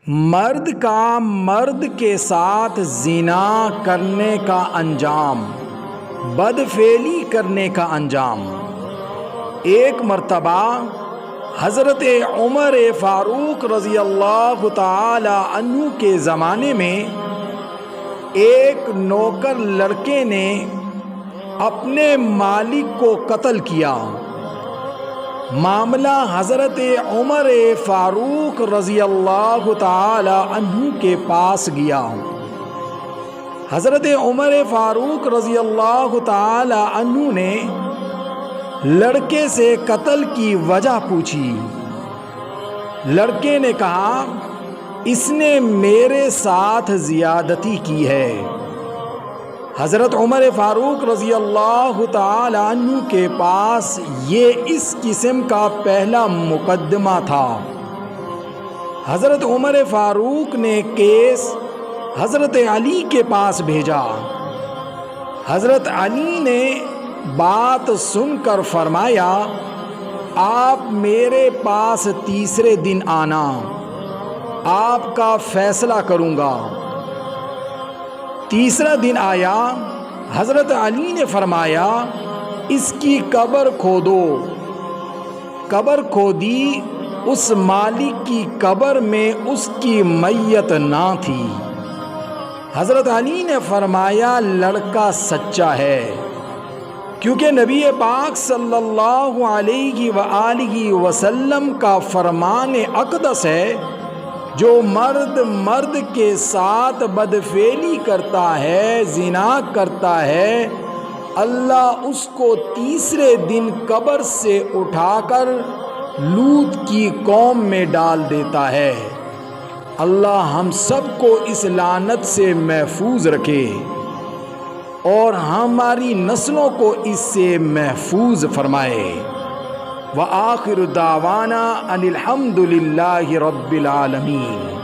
مرد کا مرد کے ساتھ زنا کرنے کا انجام، بدفعلی کرنے کا انجام۔ ایک مرتبہ حضرت عمر فاروق رضی اللہ تعالی عنہ کے زمانے میں ایک نوکر لڑکے نے اپنے مالک کو قتل کیا۔ معاملہ حضرت عمر فاروق رضی اللہ تعالی عنہ کے پاس گیا۔ حضرت عمر فاروق رضی اللہ تعالی عنہ نے لڑکے سے قتل کی وجہ پوچھی۔ لڑکے نے کہا، اس نے میرے ساتھ زیادتی کی ہے۔ حضرت عمر فاروق رضی اللہ تعالی عنہ کے پاس یہ اس قسم کا پہلا مقدمہ تھا۔ حضرت عمر فاروق نے کیس حضرت علی کے پاس بھیجا۔ حضرت علی نے بات سن کر فرمایا، آپ میرے پاس تیسرے دن آنا، آپ کا فیصلہ کروں گا۔ تیسرا دن آیا، حضرت علی نے فرمایا، اس کی قبر کھودو۔ قبر کھودی، اس مالک کی قبر میں اس کی میت نہ تھی۔ حضرت علی نے فرمایا، لڑکا سچا ہے، کیونکہ نبی پاک صلی اللہ علیہ وآلہ وسلم کا فرمان اقدس ہے، جو مرد کے ساتھ بدفعلی کرتا ہے، زنا کرتا ہے، اللہ اس کو تیسرے دن قبر سے اٹھا کر لوط کی قوم میں ڈال دیتا ہے۔ اللہ ہم سب کو اس لعنت سے محفوظ رکھے اور ہماری نسلوں کو اس سے محفوظ فرمائے۔ وآخر دعوانا ان الحمد للہ رب العالمین۔